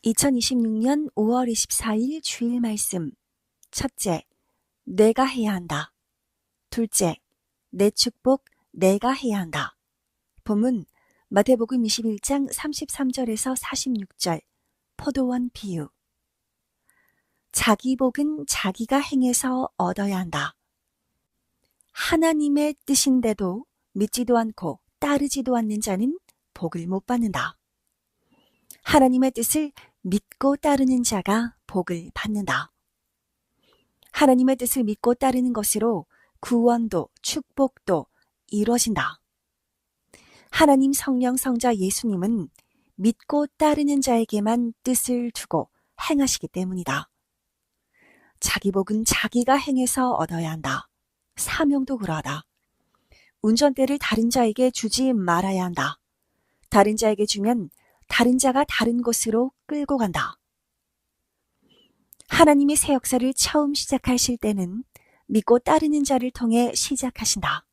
2026년 5월 24일 주일 말씀. 첫째, 내가 해야 한다. 둘째, 내 축복 내가 해야 한다. 본문 마태복음 21장 33절에서 46절. 포도원 비유. 자기 복은 자기가 행해서 얻어야 한다. 하나님의 뜻인데도 믿지도 않고 따르지도 않는 자는 복을 못 받는다. 하나님의 뜻을 믿고 따르는 자가 복을 받는다. 하나님의 뜻을 믿고 따르는 것으로 구원도 축복도 이루어진다. 하나님 성령 성자 예수님은 믿고 따르는 자에게만 뜻을 두고 행하시기 때문이다. 자기 복은 자기가 행해서 얻어야 한다. 사명도 그러하다. 운전대를 다른 자에게 주지 말아야 한다. 다른 자에게 주면 다른 자가 다른 곳으로 끌고 간다. 하나님이 새 역사를 처음 시작하실 때는 믿고 따르는 자를 통해 시작하신다.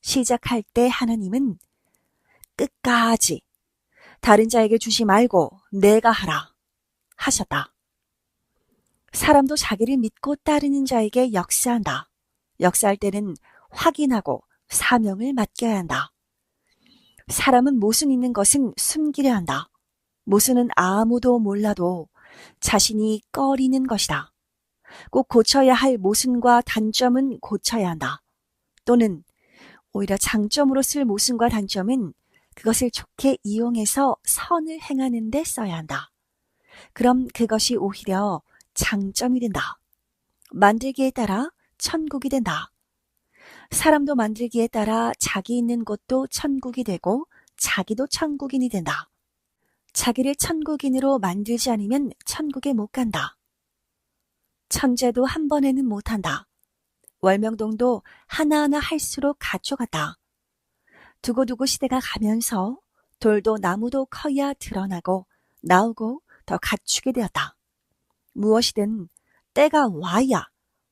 시작할 때 하나님은 끝까지 다른 자에게 주지 말고 내가 하라 하셨다. 사람도 자기를 믿고 따르는 자에게 역사한다. 역사할 때는 확인하고 사명을 맡겨야 한다. 사람은 모순 있는 것은 숨기려 한다. 모순은 아무도 몰라도 자신이 꺼리는 것이다. 꼭 고쳐야 할 모순과 단점은 고쳐야 한다. 또는 오히려 장점으로 쓸 모순과 단점은 그것을 좋게 이용해서 선을 행하는 데 써야 한다. 그럼 그것이 오히려 장점이 된다. 만들기에 따라 천국이 된다. 사람도 만들기에 따라 자기 있는 곳도 천국이 되고 자기도 천국인이 된다. 자기를 천국인으로 만들지 않으면 천국에 못 간다. 천재도 한 번에는 못한다. 월명동도 하나하나 할수록 갖춰갔다. 두고두고 시대가 가면서 돌도 나무도 커야 드러나고 나오고 더 갖추게 되었다. 무엇이든 때가 와야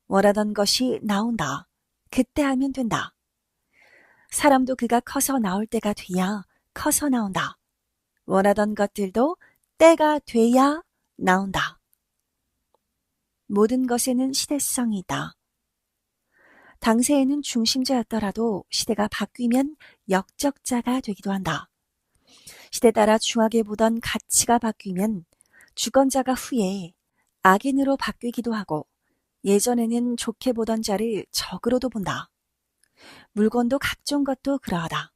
원하던 것이 나온다. 그때 하면 된다. 사람도 그가 커서 나올 때가 돼야 커서 나온다. 원하던 것들도 때가 돼야 나온다. 모든 것에는 시대성이 있다. 당시에는 중심자였더라도 시대가 바뀌면 역적자가 되기도 한다. 시대 따라 중하게 보던 가치가 바뀌면 주권자가 후에 악인으로 바뀌기도 하고 예전에는 좋게 보던 자를 적으로도 본다. 물건도 각종 것도 그러하다.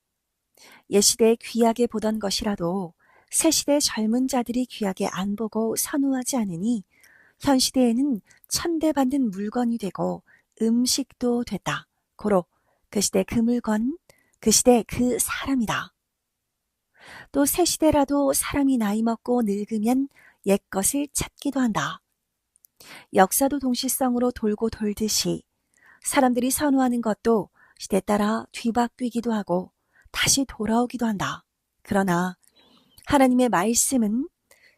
옛시대에 귀하게 보던 것이라도 새시대 젊은 자들이 귀하게 안 보고 선호하지 않으니 현 시대에는 천대받는 물건이 되고 음식도 됐다. 고로 그 시대 그 물건, 그 시대 그 사람이다. 또 새 시대라도 사람이 나이 먹고 늙으면 옛것을 찾기도 한다. 역사도 동시성으로 돌고 돌듯이 사람들이 선호하는 것도 시대 따라 뒤바뀌기도 하고 다시 돌아오기도 한다. 그러나 하나님의 말씀은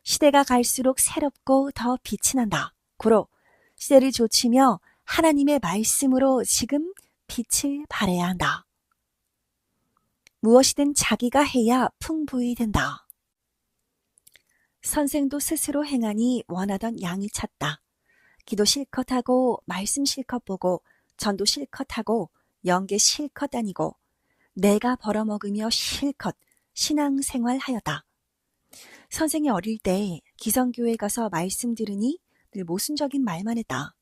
시대가 갈수록 새롭고 더 빛이 난다. 고로 시대를 좇으며 하나님의 말씀으로 지금 빛을 발해야 한다. 무엇이든 자기가 해야 풍부히 된다. 선생도 스스로 행하니 원하던 양이 찼다. 기도 실컷 하고 말씀 실컷 보고 전도 실컷 하고 연계 실컷 다니고 내가 벌어먹으며 실컷 신앙생활 하였다. 선생이 어릴 때 기성교회 가서 말씀 들으니 늘 모순적인 말만 했다.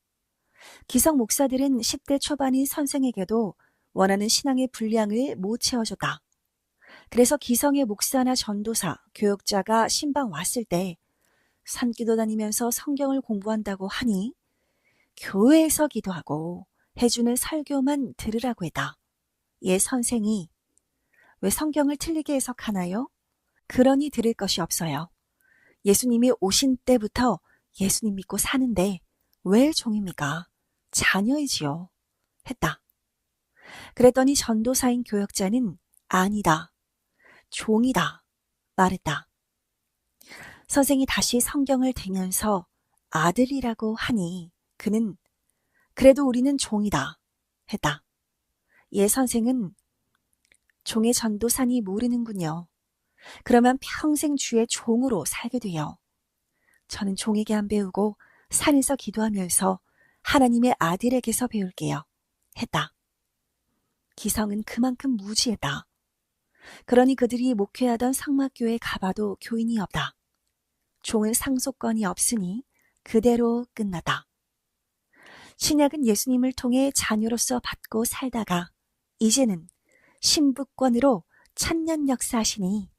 기성 목사들은 10대 초반인 선생에게도 원하는 신앙의 분량을 못 채워줬다. 그래서 기성의 목사나 전도사, 교육자가 신방 왔을 때 산기도 다니면서 성경을 공부한다고 하니 교회에서 기도하고 해주는 설교만 들으라고 했다. 예 선생이 왜 성경을 틀리게 해석하나요? 그러니 들을 것이 없어요. 예수님이 오신 때부터 예수님 믿고 사는데 왜 종입니까? 자녀이지요. 했다. 그랬더니 전도사인 교역자는 아니다. 종이다. 말했다. 선생이 다시 성경을 대면서 아들이라고 하니 그는 그래도 우리는 종이다. 했다. 예 선생은 종의 전도사니 모르는군요. 그러면 평생 주의 종으로 살게 돼요. 저는 종에게 안 배우고 산에서 기도하면서 하나님의 아들에게서 배울게요. 했다. 기성은 그만큼 무지했다. 그러니 그들이 목회하던 성막교에 가봐도 교인이 없다. 종은 상속권이 없으니 그대로 끝나다. 신약은 예수님을 통해 자녀로서 받고 살다가 이제는 신부권으로 천년 역사하시니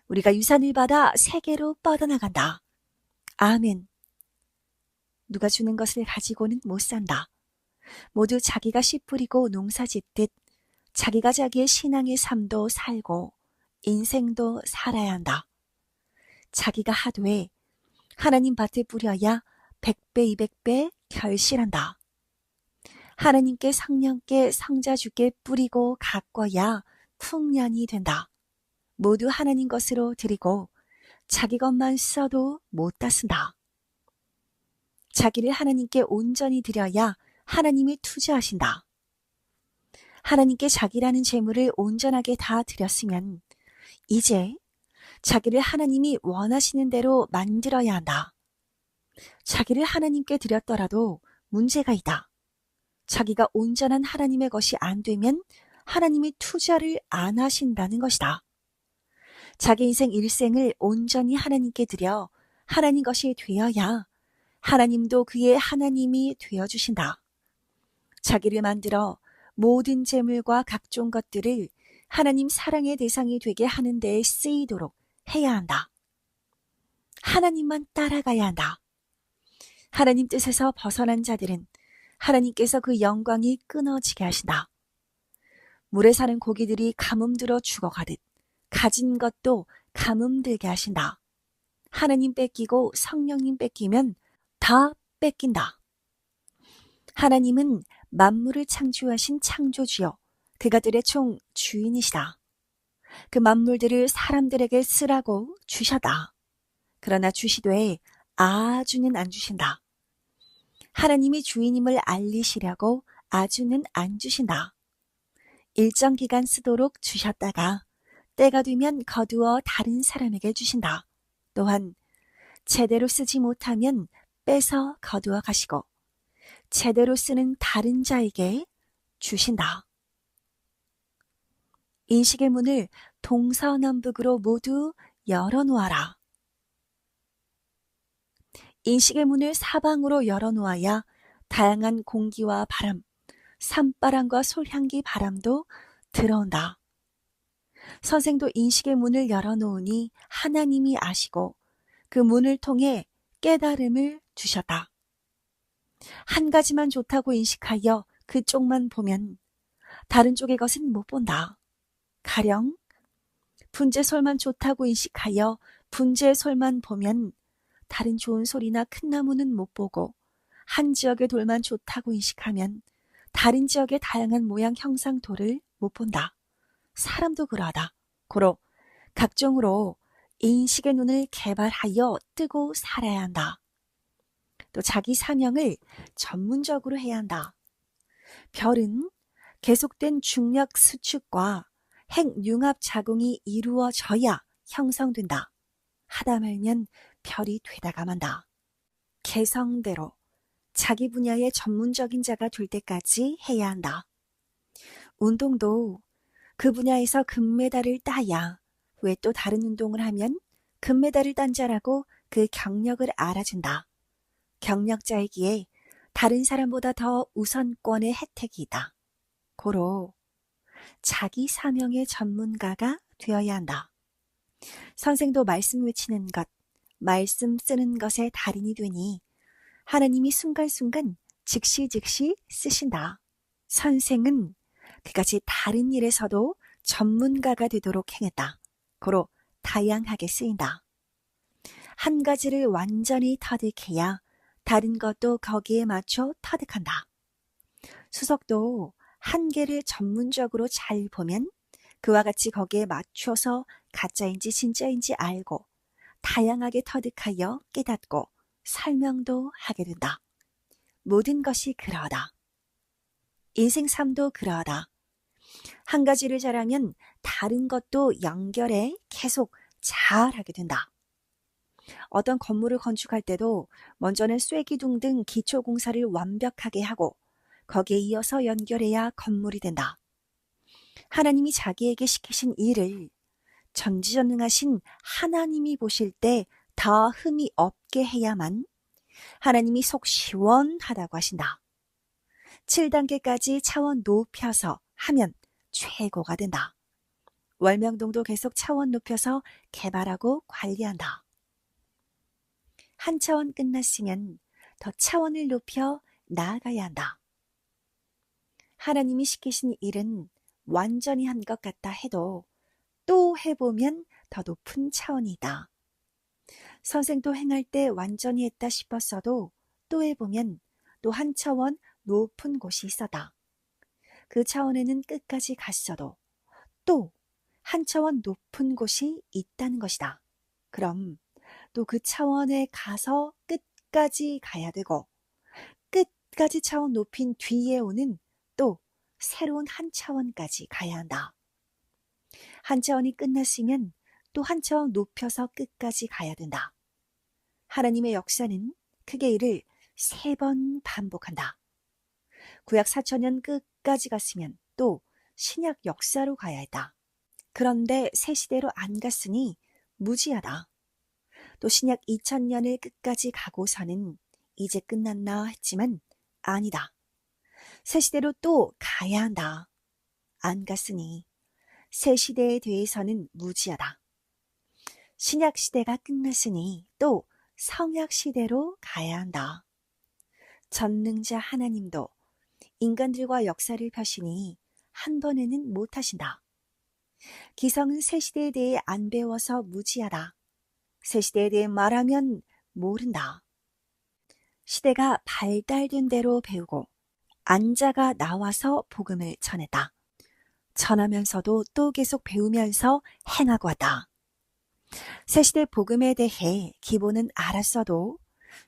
우리가 유산을 받아 세계로 뻗어나간다. 아멘. 누가 주는 것을 가지고는 못 산다. 모두 자기가 씨 뿌리고 농사 짓듯 자기가 자기의 신앙의 삶도 살고 인생도 살아야 한다. 자기가 하도에 하나님 밭에 뿌려야 100배, 200배 결실한다. 하나님께 성령께 성자 주께 뿌리고 가꿔야 풍년이 된다. 모두 하나님 것으로 드리고 자기 것만 써도 못 땄습니다. 자기를 하나님께 온전히 드려야 하나님이 투자하신다. 하나님께 자기라는 재물을 온전하게 다 드렸으면 이제 자기를 하나님이 원하시는 대로 만들어야 한다. 자기를 하나님께 드렸더라도 문제가 있다. 자기가 온전한 하나님의 것이 안 되면 하나님이 투자를 안 하신다는 것이다. 자기 인생 일생을 온전히 하나님께 드려 하나님 것이 되어야 하나님도 그의 하나님이 되어주신다. 자기를 만들어 모든 재물과 각종 것들을 하나님 사랑의 대상이 되게 하는 데에 쓰이도록 해야 한다. 하나님만 따라가야 한다. 하나님 뜻에서 벗어난 자들은 하나님께서 그 영광이 끊어지게 하신다. 물에 사는 고기들이 가뭄 들어 죽어가듯 가진 것도 가뭄 들게 하신다. 하나님 뺏기고 성령님 뺏기면 다 뺏긴다. 하나님은 만물을 창조하신 창조주요 그가들의 총 주인이시다. 그 만물들을 사람들에게 쓰라고 주셨다. 그러나 주시되 아주는 안 주신다. 하나님이 주인임을 알리시려고 아주는 안 주신다. 일정 기간 쓰도록 주셨다가 때가 되면 거두어 다른 사람에게 주신다. 또한 제대로 쓰지 못하면 빼서 거두어 가시고 제대로 쓰는 다른 자에게 주신다. 인식의 문을 동서남북으로 모두 열어놓아라. 인식의 문을 사방으로 열어놓아야 다양한 공기와 바람, 산바람과 솔향기 바람도 들어온다. 선생도 인식의 문을 열어놓으니 하나님이 아시고 그 문을 통해 깨달음을 주셨다. 한 가지만 좋다고 인식하여 그쪽만 보면 다른 쪽의 것은 못 본다. 가령 분재솔만 좋다고 인식하여 분재솔만 보면 다른 좋은 소리나 큰 나무는 못 보고 한 지역의 돌만 좋다고 인식하면 다른 지역의 다양한 모양 형상 돌을 못 본다. 사람도 그러하다. 고로 각종으로 인식의 눈을 개발하여 뜨고 살아야 한다. 또 자기 사명을 전문적으로 해야 한다. 별은 계속된 중력 수축과 핵융합 작용이 이루어져야 형성된다. 하다 말면 별이 되다가 만다. 개성대로 자기 분야의 전문적인 자가 될 때까지 해야 한다. 운동도 그 분야에서 금메달을 따야 왜 또 다른 운동을 하면 금메달을 딴 자라고 그 경력을 알아준다. 경력자이기에 다른 사람보다 더 우선권의 혜택이 있다. 고로 자기 사명의 전문가가 되어야 한다. 선생도 말씀 외치는 것, 말씀 쓰는 것의 달인이 되니 하나님이 순간순간 즉시 쓰신다. 선생은 그같이 다른 일에서도 전문가가 되도록 행했다. 고로 다양하게 쓰인다. 한 가지를 완전히 터득해야 다른 것도 거기에 맞춰 터득한다. 수석도 한 개를 전문적으로 잘 보면 그와 같이 거기에 맞춰서 가짜인지 진짜인지 알고 다양하게 터득하여 깨닫고 설명도 하게 된다. 모든 것이 그러하다. 인생 삶도 그러하다. 한 가지를 잘하면 다른 것도 연결해 계속 잘하게 된다. 어떤 건물을 건축할 때도 먼저는 쐐기둥 등 기초 공사를 완벽하게 하고 거기에 이어서 연결해야 건물이 된다. 하나님이 자기에게 시키신 일을 전지전능하신 하나님이 보실 때 더 흠이 없게 해야만 하나님이 속 시원하다고 하신다. 7단계까지 차원 높여서 하면 최고가 된다. 월명동도 계속 차원 높여서 개발하고 관리한다. 한 차원 끝났으면 더 차원을 높여 나아가야 한다. 하나님이 시키신 일은 완전히 한 것 같다 해도 또 해보면 더 높은 차원이다. 선생도 행할 때 완전히 했다 싶었어도 또 해보면 또 한 차원 높은 곳이 있었다. 그 차원에는 끝까지 갔어도 또 한 차원 높은 곳이 있다는 것이다. 그럼 또 그 차원에 가서 끝까지 가야 되고 끝까지 차원 높인 뒤에 오는 또 새로운 한 차원까지 가야 한다. 한 차원이 끝났으면 또 한 차원 높여서 끝까지 가야 된다. 하나님의 역사는 크게 이를 3번 반복한다. 구약 4,000년 끝까지 갔으면 또 신약 역사로 가야 했다. 그런데 새 시대로 안 갔으니 무지하다. 또 신약 2000년을 끝까지 가고서는 이제 끝났나 했지만 아니다. 새 시대로 또 가야 한다. 안 갔으니 새 시대에 대해서는 무지하다. 신약 시대가 끝났으니 또 성약 시대로 가야 한다. 전능자 하나님도 인간들과 역사를 펴시니 한 번에는 못하신다. 기성은 새 시대에 대해 안 배워서 무지하다. 새 시대에 대해 말하면 모른다. 시대가 발달된 대로 배우고 안자가 나와서 복음을 전했다. 전하면서도 또 계속 배우면서 행하고 왔다. 새시대 복음에 대해 기본은 알았어도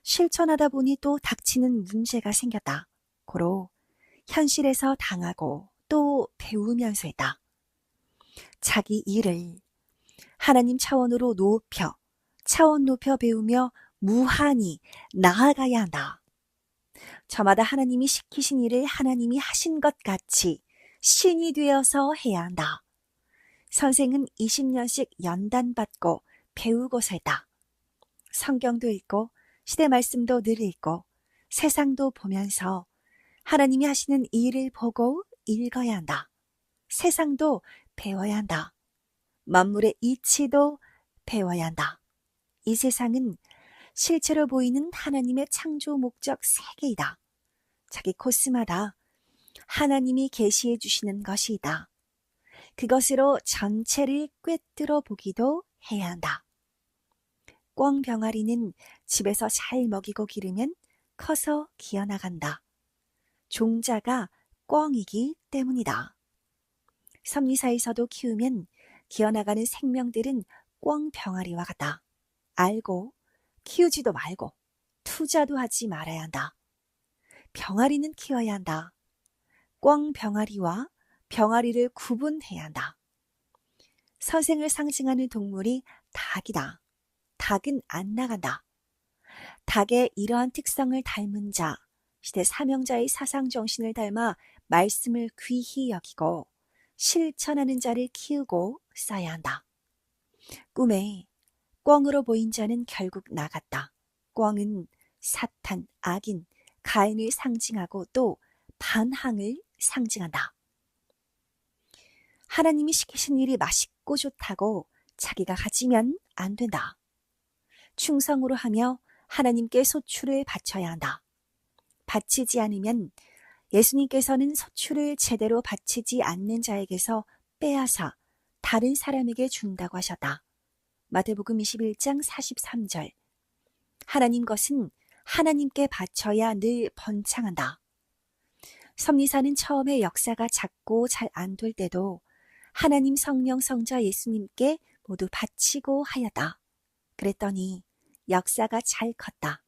실천하다 보니 또 닥치는 문제가 생겼다. 고로 현실에서 당하고 또 배우면서 했다. 자기 일을 하나님 차원으로 차원 높여 배우며 무한히 나아가야 한다. 저마다 하나님이 시키신 일을 하나님이 하신 것 같이 신이 되어서 해야 한다. 선생은 20년씩 연단받고 배우고서 했다. 성경도 읽고 시대 말씀도 늘 읽고 세상도 보면서 하나님이 하시는 일을 보고 읽어야 한다. 세상도 배워야 한다. 만물의 이치도 배워야 한다. 이 세상은 실제로 보이는 하나님의 창조 목적 세계이다. 자기 코스마다 하나님이 계시해 주시는 것이다. 그것으로 전체를 꿰뚫어 보기도 해야 한다. 꿩 병아리는 집에서 잘 먹이고 기르면 커서 기어나간다. 종자가 꿩이기 때문이다. 섭리사에서도 키우면 기어나가는 생명들은 꿩 병아리와 같다. 알고 키우지도 말고 투자도 하지 말아야 한다. 병아리는 키워야 한다. 꿩 병아리와 병아리를 구분해야 한다. 선생을 상징하는 동물이 닭이다. 닭은 안 나간다. 닭의 이러한 특성을 닮은 자, 시대 사명자의 사상정신을 닮아 말씀을 귀히 여기고 실천하는 자를 키우고 써야 한다. 꿈에 꿩으로 보인 자는 결국 나갔다. 꿩은 사탄, 악인, 가인을 상징하고 또 반항을 상징한다. 하나님이 시키신 일이 맛있고 좋다고 자기가 가지면 안 된다. 충성으로 하며 하나님께 소출을 바쳐야 한다. 바치지 않으면 예수님께서는 소출을 제대로 바치지 않는 자에게서 빼앗아 다른 사람에게 준다고 하셨다. 마태복음 21장 43절. 하나님 것은 하나님께 바쳐야 늘 번창한다. 섭리사는 처음에 역사가 작고 잘 안 될 때도 하나님 성령 성자 예수님께 모두 바치고 하였다. 그랬더니 역사가 잘 컸다.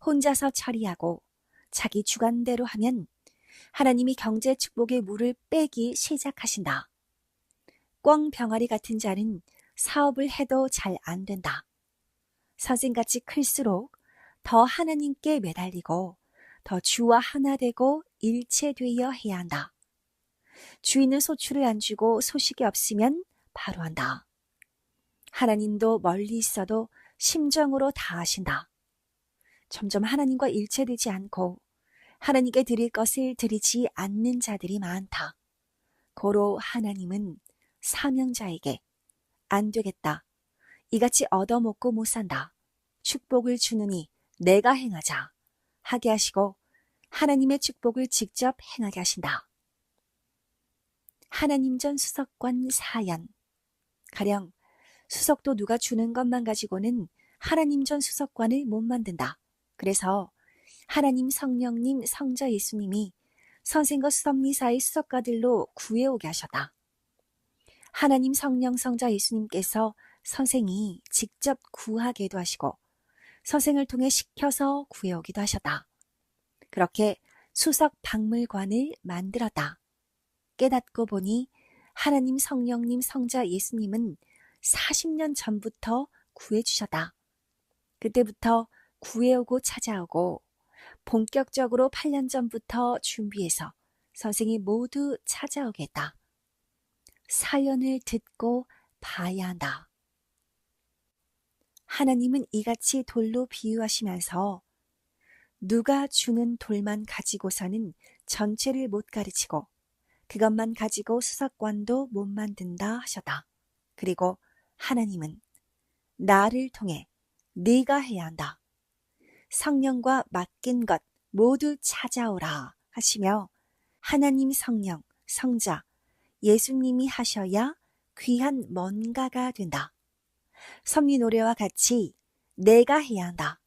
혼자서 처리하고 자기 주관대로 하면 하나님이 경제 축복의 물을 빼기 시작하신다. 꿩 병아리 같은 자는 사업을 해도 잘 안 된다. 선생같이 클수록 더 하나님께 매달리고 더 주와 하나 되고 일체되어 해야 한다. 주인은 소출을 안 주고 소식이 없으면 바로 한다. 하나님도 멀리 있어도 심정으로 다 아신다. 점점 하나님과 일체되지 않고 하나님께 드릴 것을 드리지 않는 자들이 많다. 고로 하나님은 사명자에게 안 되겠다. 이같이 얻어먹고 못 산다. 축복을 주느니 내가 행하자 하게 하시고 하나님의 축복을 직접 행하게 하신다. 하나님 전 수석관 사연. 가령 수석도 누가 주는 것만 가지고는 하나님 전 수석관을 못 만든다. 그래서 하나님 성령님 성자 예수님이 선생과 수석리사의 수석가들로 구해오게 하셨다. 하나님 성령 성자 예수님께서 선생이 직접 구하게도 하시고 선생을 통해 시켜서 구해오기도 하셨다. 그렇게 수석 박물관을 만들었다. 깨닫고 보니 하나님 성령님 성자 예수님은 40년 전부터 구해주셨다. 그때부터 구해오고 찾아오고 본격적으로 8년 전부터 준비해서 선생이 모두 찾아오게 했다. 사연을 듣고 봐야 한다. 하나님은 이같이 돌로 비유하시면서 누가 주는 돌만 가지고서는 전체를 못 가르치고 그것만 가지고 수석관도 못 만든다 하셨다. 그리고 하나님은 나를 통해 네가 해야 한다. 성령과 맡긴 것 모두 찾아오라 하시며 하나님 성령, 성자, 예수님이 하셔야 귀한 뭔가가 된다. 섭리 노래와 같이 내가 해야 한다.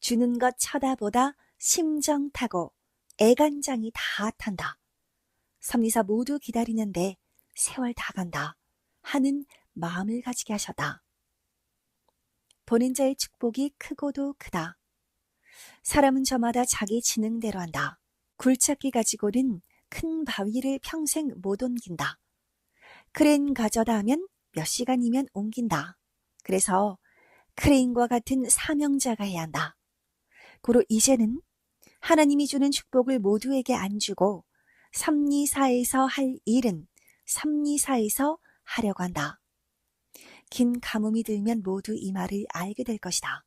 주는 것 쳐다보다 심정 타고 애간장이 다 탄다. 섭리사 모두 기다리는데 세월 다 간다 하는 마음을 가지게 하셨다. 보낸 자의 축복이 크고도 크다. 사람은 저마다 자기 지능대로 한다. 굴착기 가지고는 큰 바위를 평생 못 옮긴다. 크레인 가져다 하면 몇 시간이면 옮긴다. 그래서 크레인과 같은 사명자가 해야 한다. 고로 이제는 하나님이 주는 축복을 모두에게 안 주고 섭리사에서 할 일은 섭리사에서 하려고 한다. 긴 가뭄이 들면 모두 이 말을 알게 될 것이다.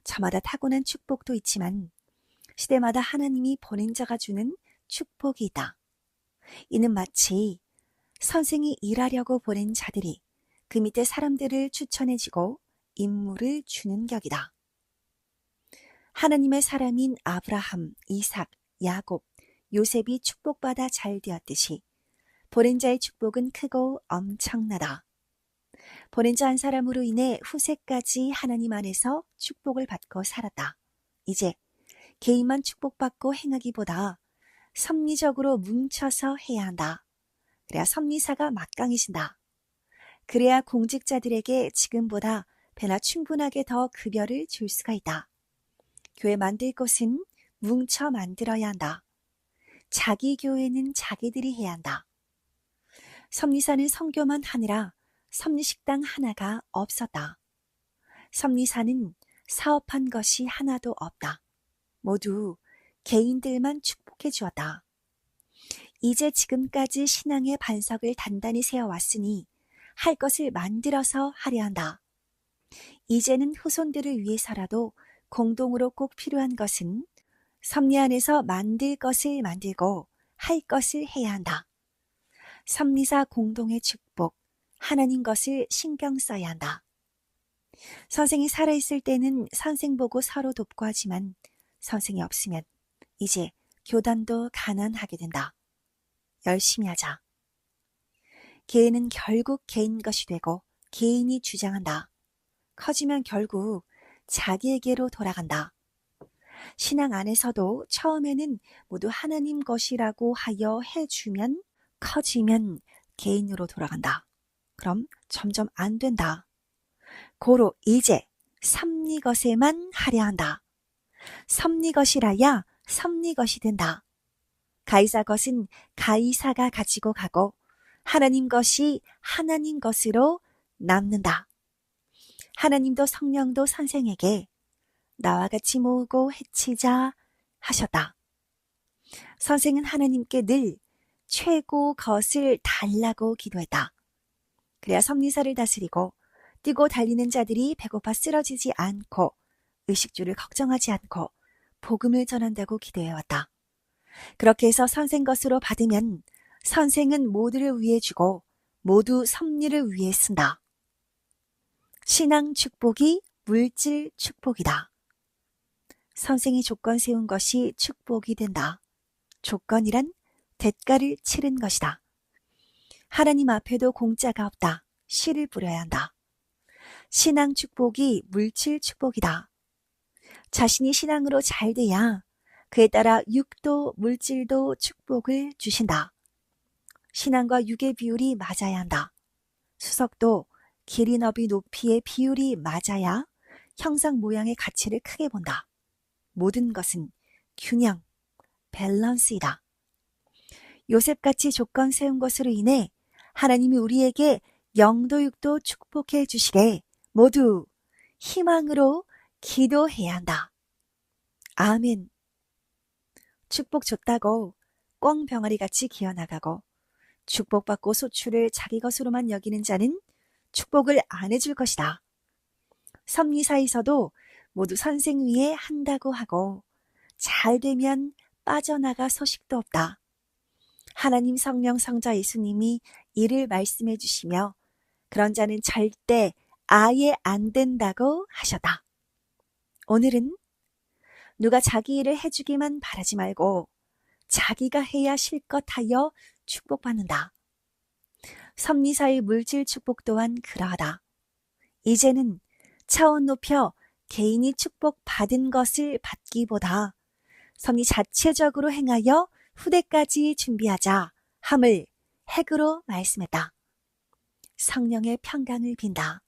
저마다 타고난 축복도 있지만 시대마다 하나님이 보낸 자가 주는 축복이 있다. 이는 마치 선생이 일하려고 보낸 자들이 그 밑에 사람들을 추천해주고 임무를 주는 격이다. 하나님의 사람인 아브라함, 이삭, 야곱, 요셉이 축복받아 잘 되었듯이 보낸 자의 축복은 크고 엄청나다. 보낸 자 한 사람으로 인해 후세까지 하나님 안에서 축복을 받고 살았다. 이제 개인만 축복받고 행하기보다 섭리적으로 뭉쳐서 해야 한다. 그래야 섭리사가 막강해진다. 그래야 공직자들에게 지금보다 배나 충분하게 더 급여를 줄 수가 있다. 교회 만들 곳은 뭉쳐 만들어야 한다. 자기 교회는 자기들이 해야 한다. 섭리사는 선교만 하느라 섭리식당 하나가 없었다. 섭리사는 사업한 것이 하나도 없다. 모두 개인들만 축복해 주었다. 이제 지금까지 신앙의 반석을 단단히 세워왔으니 할 것을 만들어서 하려 한다. 이제는 후손들을 위해서라도 공동으로 꼭 필요한 것은 섭리 안에서 만들 것을 만들고 할 것을 해야 한다. 섭리사 공동의 축복, 하나님 것을 신경 써야 한다. 선생이 살아있을 때는 선생 보고 서로 돕고 하지만 선생이 없으면 이제 교단도 가난하게 된다. 열심히 하자. 개인은 결국 개인 것이 되고 개인이 주장한다. 커지면 결국 자기에게로 돌아간다. 신앙 안에서도 처음에는 모두 하나님 것이라고 하여 해주면 커지면 개인으로 돌아간다. 그럼 점점 안 된다. 고로 이제 섭리 것에만 하려 한다. 섭리 것이라야 섭리 것이 된다. 가이사 것은 가이사가 가지고 가고 하나님 것이 하나님 것으로 남는다. 하나님도 성령도 선생에게 나와 같이 모으고 해치자 하셨다. 선생은 하나님께 늘 최고 것을 달라고 기도했다. 그래야 섭리사를 다스리고 뛰고 달리는 자들이 배고파 쓰러지지 않고 의식주를 걱정하지 않고 복음을 전한다고 기도해왔다. 그렇게 해서 선생 것으로 받으면 선생은 모두를 위해 주고 모두 섭리를 위해 쓴다. 신앙 축복이 물질 축복이다. 선생이 조건 세운 것이 축복이 된다. 조건이란 대가를 치른 것이다. 하나님 앞에도 공짜가 없다. 씨를 뿌려야 한다. 신앙 축복이 물질 축복이다. 자신이 신앙으로 잘 돼야 그에 따라 육도 물질도 축복을 주신다. 신앙과 육의 비율이 맞아야 한다. 수석도 길이 너비 높이의 비율이 맞아야 형상 모양의 가치를 크게 본다. 모든 것은 균형, 밸런스이다. 요셉같이 조건 세운 것으로 인해 하나님이 우리에게 영도 육도 축복해 주시게 모두 희망으로 기도해야 한다. 아멘. 축복 줬다고 꿩병아리같이 기어나가고 축복받고 소출을 자기 것으로만 여기는 자는 축복을 안 해줄 것이다. 섭리사에서도 모두 선생 위에 한다고 하고 잘 되면 빠져나가 소식도 없다. 하나님 성령 성자 예수님이 이를 말씀해 주시며 그런 자는 절대 아예 안 된다고 하셨다. 오늘은 누가 자기 일을 해주기만 바라지 말고 자기가 해야 실컷 하여 축복받는다. 섭리사의 물질 축복 또한 그러하다. 이제는 차원 높여 개인이 축복받은 것을 받기보다 섭리 자체적으로 행하여 후대까지 준비하자 함을 핵으로 말씀했다. 성령의 평강을 빈다.